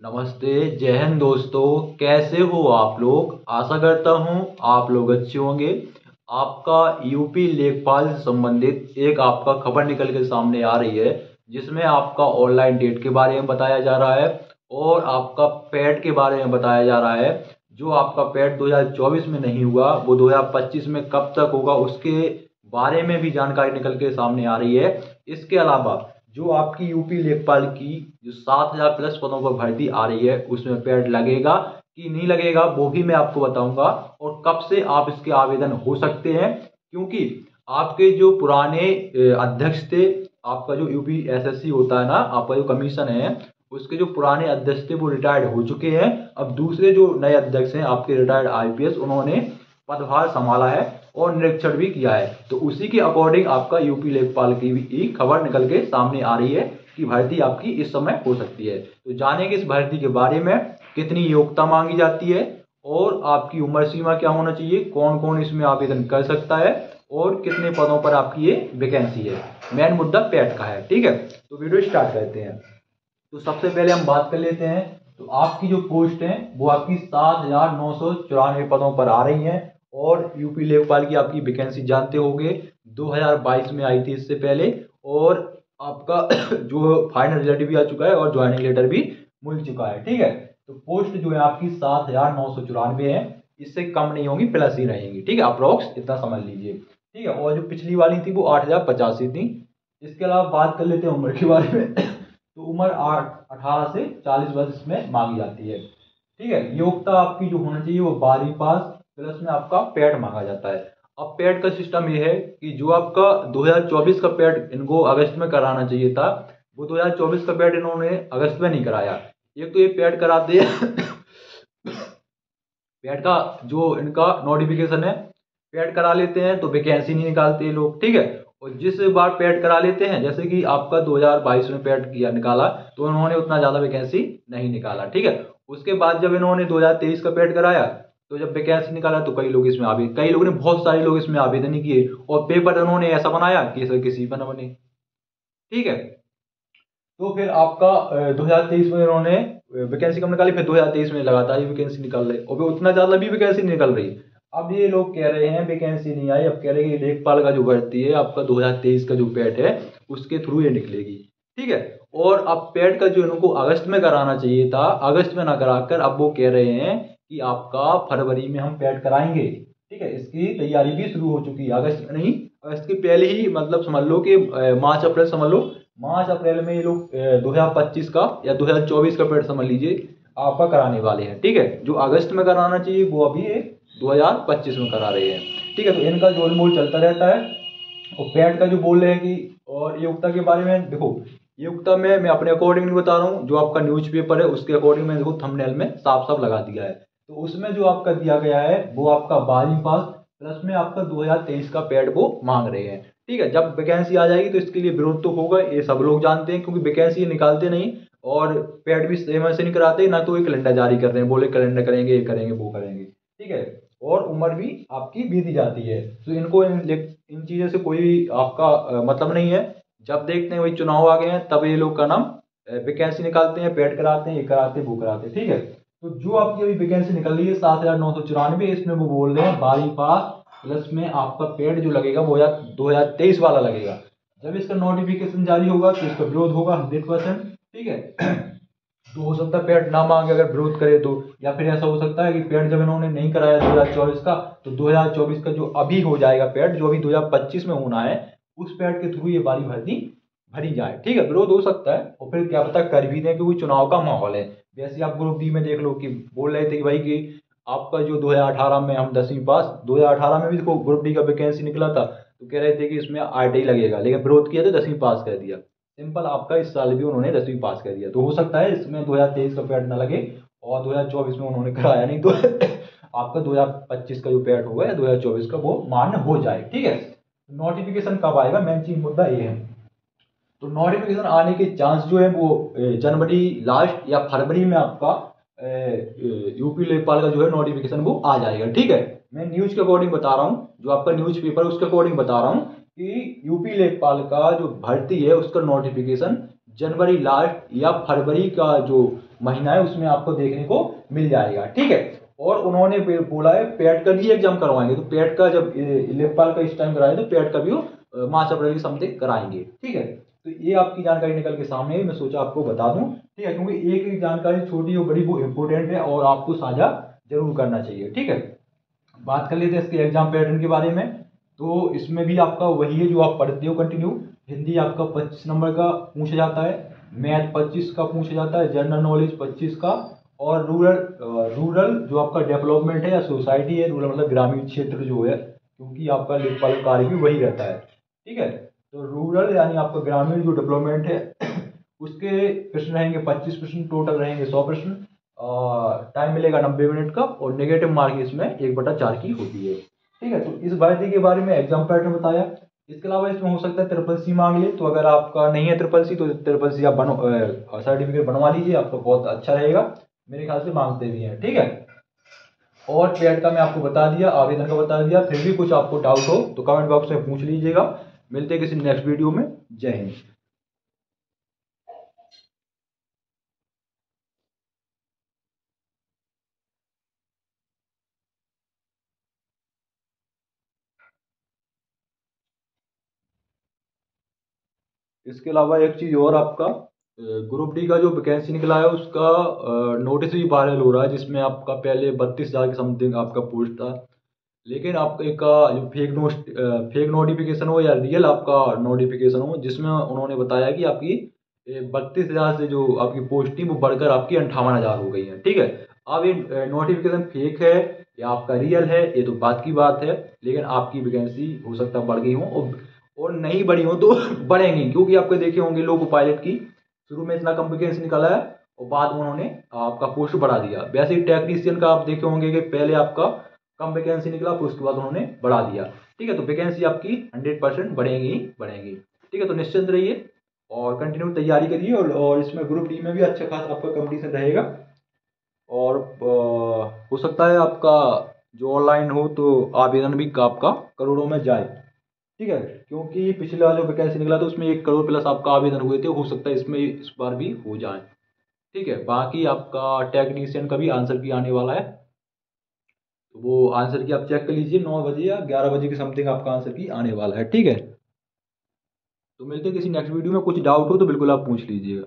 नमस्ते। जय हिंद दोस्तों। कैसे हो आप लोग? आशा करता हूँ आप लोग अच्छे होंगे। आपका यूपी लेखपाल से संबंधित एक आपका खबर निकल के सामने आ रही है, जिसमें आपका ऑनलाइन डेट के बारे में बताया जा रहा है और आपका पैड के बारे में बताया जा रहा है। जो आपका पैड 2024 में नहीं हुआ वो 2025 में कब तक होगा उसके बारे में भी जानकारी निकल के सामने आ रही है। इसके अलावा जो आपकी यूपी लेखपाल की जो 7,000 प्लस पदों पर भर्ती आ रही है उसमें पैड लगेगा कि नहीं लगेगा वो भी मैं आपको बताऊंगा, और कब से आप इसके आवेदन हो सकते हैं। क्योंकि आपके जो पुराने अध्यक्ष थे, आपका जो यूपी एसएससी होता है ना, आपका जो कमीशन है, उसके जो पुराने अध्यक्ष थे वो रिटायर्ड हो चुके हैं। अब दूसरे जो नए अध्यक्ष हैं आपके रिटायर्ड आईपीएस, उन्होंने पदभार संभाला है और निरीक्षण भी किया है। तो उसी के अकॉर्डिंग आपका यूपी लेखपाल की भी खबर निकल के सामने आ रही है कि भर्ती आपकी इस समय हो सकती है। तो जानेंगे इस भर्ती के बारे में, कितनी योग्यता मांगी जाती है और आपकी उम्र सीमा क्या होना चाहिए, कौन कौन इसमें आवेदन कर सकता है और कितने पदों पर आपकी ये वैकेंसी है। मेन मुद्दा पैट का है। ठीक है, तो वीडियो स्टार्ट करते हैं। तो सबसे पहले हम बात कर लेते हैं। तो आपकी जो पोस्ट है वो आपकी 7,994 पदों पर आ रही हैं और यूपी लेखपाल की आपकी वैकेंसी जानते होंगे 2022 में आई थी इससे पहले, और आपका जो फाइनल रिजल्ट भी आ चुका है और ज्वाइनिंग लेटर भी मिल चुका है। ठीक है, तो पोस्ट जो है आपकी 7,994 है, इससे कम नहीं होंगी, प्लस ही रहेंगी। ठीक है, अप्रोक्स इतना समझ लीजिए। ठीक है, और जो पिछली वाली थी वो 8,085 थी। इसके अलावा बात कर लेते हैं उम्र के बारे में। तो उम्र 18 से 40 वर्ष में मांगी जाती है। ठीक है, योग्यता आपकी जो होना चाहिए वो 12वीं पास, प्लस में आपका पैड मांगा जाता है। अब पैड का सिस्टम ये है कि जो आपका 2024 का पैड इनको अगस्त में कराना चाहिए था, वो 2024 का पैड इन्होंने अगस्त में नहीं कराया। एक तो ये पैड कराते हैं पैड का जो इनका नोटिफिकेशन है, पैड करा लेते हैं तो वैकेंसी नहीं निकालते ये लोग। ठीक है, और जिस बार पैड करा लेते हैं, जैसे कि आपका 2022 में पैड किया निकाला तो इन्होंने उतना ज्यादा वैकेंसी नहीं निकाला। ठीक है, उसके बाद जब इन्होंने 2023 का पैड कराया तो जब वैकेंसी निकाला तो कई लोग इसमें आवेदन, कई लोगों ने, बहुत सारे लोग इसमें आवेदन नहीं किए और पेपर उन्होंने ऐसा बनाया कि इसमें किसी पर न बने। ठीक है, तो फिर आपका 2023 में इन्होंने वैकेंसी कम निकाली, फिर 2023 में लगातार ये वैकेंसी निकाल रहे और फिर उतना ज्यादा भी वैकेंसी नहीं निकल रही। अब ये लोग कह रहे हैं वैकेंसी नहीं आई, अब कह रहे हैं कि लेखपाल का जो भर्ती है आपका 2023 का जो पैड है उसके थ्रू ये निकलेगी। ठीक है, और अब पैड का जो इनको अगस्त में कराना चाहिए था, अगस्त में ना कराकर अब वो कह रहे हैं कि आपका फरवरी में हम पैड कराएंगे। ठीक है, इसकी तैयारी भी शुरू हो चुकी है, अगस्त नहीं, अगस्त के पहले ही, मतलब समझ लो कि मार्च अप्रैल समझ लो, मार्च अप्रैल में ये लोग 2025 का या 2024 का पेड समझ लीजिए आपका कराने वाले हैं। ठीक है, जो अगस्त में कराना चाहिए वो अभी ये 2025 में करा रहे हैं। ठीक है, तो इनका गोलमोल चलता रहता है। और पैड का जो बोल रहे हैं कि, और योग्यता के बारे में देखो, योग्यता में मैं अपने अकॉर्डिंग नहीं बता रहा हूँ, जो आपका न्यूज़पेपर है उसके अकॉर्डिंग मैं देखो थंबनेल में साफ साफ लगा दिया है। तो उसमें जो आपका दिया गया है वो आपका 12वीं पास, प्लस में आपका 2023 का पैड वो मांग रहे हैं। ठीक है, जब वैकेंसी आ जाएगी तो इसके लिए विरोध तो होगा, ये सब लोग जानते हैं, क्योंकि वैकेंसी निकालते नहीं और पैड भी समय से नहीं कराते, ना तो ये कैलेंडर जारी कर रहे हैं, बोले कैलेंडर करेंगे, ये करेंगे, वो करेंगे। ठीक है, और उम्र भी आपकी बीती जाती है, तो इनको इन चीज़ों से कोई आपका मतलब नहीं है। जब देखते हैं वही चुनाव आ गए हैं तब ये लोग का नाम वैकेंसी निकालते हैं, पैड कराते हैं, ये कराते हैं, वो कराते हैं। ठीक है, तो जो आपकी अभी वैकेंसी निकल रही है 7,994, इसमें वो बोल रहे हैं 12वीं पास, प्लस में आपका पेड जो लगेगा वो 2023 वाला लगेगा। जब इसका नोटिफिकेशन जारी होगा तो इसका विरोध होगा 100%। ठीक है, तो हो सकता है पेड ना मांगे अगर विरोध करे तो, या फिर ऐसा हो सकता है कि पेड जब इन्होंने नहीं कराया 2024 का, तो 2024 का जो अभी हो जाएगा पेड, जो अभी 2025 में होना है, उस पेड के थ्रू ये वाली भर्ती भरी जाए। ठीक है, विरोध हो सकता है और फिर क्या पता कर भी दें, क्योंकि चुनाव का माहौल है। वैसे आप ग्रुप डी में देख लो कि बोल रहे थे कि भाई कि आपका जो 2018 में हम 10वीं पास, 2018 में भी देखो ग्रुप डी का वैकेंसी निकला था तो कह रहे थे कि इसमें आईटीआई लगेगा, लेकिन विरोध किया तो 10वीं पास कर दिया। सिंपल, आपका इस साल भी उन्होंने 10वीं पास कर दिया, तो हो सकता है इसमें 2023 का पैड ना लगे और 2024 में उन्होंने कराया नहीं तो आपका 2025 का जो पैड होगा या 2024 का वो मान्य हो जाए। ठीक है, नोटिफिकेशन कब आएगा, मेन चीज मुद्दा ये है। तो नोटिफिकेशन आने के चांस जो है वो जनवरी लास्ट या फरवरी में आपका यूपी लेखपाल का जो है नोटिफिकेशन वो आ जाएगा। ठीक है, मैं न्यूज के अकॉर्डिंग बता रहा हूँ, जो आपका न्यूज पेपर उसके अकॉर्डिंग बता रहा हूँ कि यूपी लेखपाल का जो भर्ती है उसका नोटिफिकेशन जनवरी लास्ट या फरवरी का जो महीना है उसमें आपको देखने को मिल जाएगा। ठीक है, और उन्होंने बोला है पेट का भी एग्जाम करवाएंगे, तो पेट का जब लेखपाल का इस टाइम कराए तो पेट का भी वो मार्च अप्रैल की समथिंग कराएंगे। ठीक है, तो ये आपकी जानकारी निकल के सामने है, मैं सोचा आपको बता दूं। ठीक है, क्योंकि एक एक जानकारी छोटी और बड़ी वो इंपॉर्टेंट है और आपको साझा जरूर करना चाहिए। ठीक है, बात कर लेते हैं इसके एग्जाम पैटर्न के बारे में। तो इसमें भी आपका वही है जो आप पढ़ते हो कंटिन्यू। हिंदी आपका 25 नंबर का पूछा जाता है, मैथ 25 का पूछा जाता है, जनरल नॉलेज 25 का, और रूरल जो आपका डेवलपमेंट है या सोसाइटी है, रूरल मतलब ग्रामीण क्षेत्र जो है, क्योंकि आपका लेखपाल कार्य भी वही रहता है। ठीक है, तो रूरल यानी आपका ग्रामीण जो डेवलपमेंट है उसके प्रश्न रहेंगे 25 प्रश्न, टोटल रहेंगे 100 प्रश्न। टाइम मिलेगा 90 मिनट का, और नेगेटिव मार्क इसमें 1/4 की होती है। ठीक है, तो इस भर्ती के बारे में एग्जाम पैटर्न बताया। इसके अलावा इसमें हो सकता है ट्रिपल सी मांग ले, तो अगर आपका नहीं है ट्रिपल सी तो ट्रिपल सी आप बनो सर्टिफिकेट बनवा लीजिए, आपका बहुत अच्छा रहेगा, मेरे ख्याल से मांगते भी हैं। ठीक है, और पेड का मैं आपको बता दिया, आवेदन का बता दिया, फिर भी कुछ आपको डाउट हो तो कमेंट बॉक्स में पूछ लीजिएगा। मिलते हैं किसी नेक्स्ट वीडियो में। जय हिंद। इसके अलावा एक चीज और, आपका ग्रुप डी का जो वैकेंसी निकला है उसका नोटिस भी वायरल हो रहा है, जिसमें आपका पहले 32,000 के समथिंग आपका पोस्ट था, लेकिन आपका एक जो फेक नोटिफिकेशन हो या रियल आपका नोटिफिकेशन हो, जिसमें उन्होंने बताया कि आपकी 32,000 से जो आपकी पोस्ट थी वो बढ़कर आपकी 58,000 हो गई है। ठीक है, अब ये नोटिफिकेशन फेक है या आपका रियल है ये तो बात की बात है, लेकिन आपकी वैकेंसी हो सकता है बढ़ गई हो, और नहीं बढ़ी हो तो बढ़ेंगी, क्योंकि आपके देखे होंगे लोको पायलट की शुरू में इतना कम वैकेंसी निकाला है और बाद में उन्होंने आपका पोस्ट बढ़ा दिया। वैसे ही टेक्नीशियन का आप देखे होंगे कि पहले आपका कम वैकेंसी निकला फिर उसके बाद उन्होंने बढ़ा दिया। ठीक है, तो वैकेंसी आपकी 100% बढ़ेंगी ही बढ़ेंगी। ठीक है, तो निश्चिंत रहिए और कंटिन्यू तैयारी करिए, और इसमें ग्रुप डी में भी अच्छा खासा आपका कंपटीशन रहेगा, और हो सकता है आपका जो ऑनलाइन हो तो आवेदन भी आपका करोड़ों में जाए। ठीक है, क्योंकि पिछला जो वैकेंसी निकला था उसमें 1 करोड़ प्लस आपका आवेदन हुए थे, हो सकता है इसमें इस बार भी हो जाए। ठीक है, बाकी आपका टेक्नीशियन का भी आंसर की आने वाला है, तो वो आंसर की आप चेक कर लीजिए, 9 बजे या 11 बजे के समथिंग आपका आंसर की आने वाला है। ठीक है, तो मिलते हैं किसी नेक्स्ट वीडियो में, कुछ डाउट हो तो बिल्कुल आप पूछ लीजिएगा।